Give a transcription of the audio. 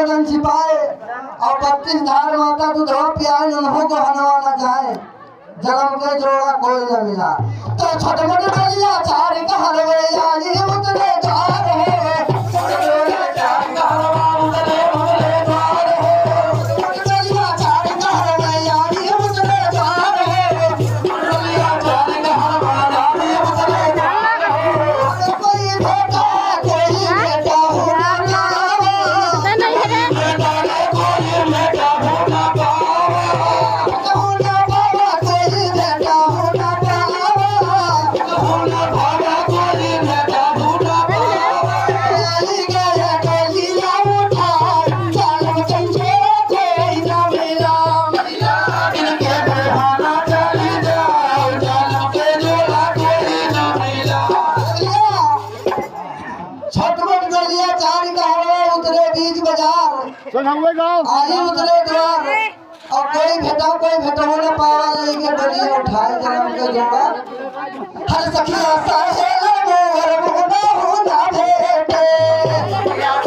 बदन छिपाए और 32 धार माता दूधवा पियाए उन्हों को हनवा न जाए जन्म के जोड़ा कोई न मिला तो छोटे मोटे बलिया चार का हलवे यानी उतरे चार है आली उतरे द्वार और कोई भेटा न पावा लेके डलिया उठाए जन्म के जोड़ा हर सखी आशा है मोर मोना होना भेटे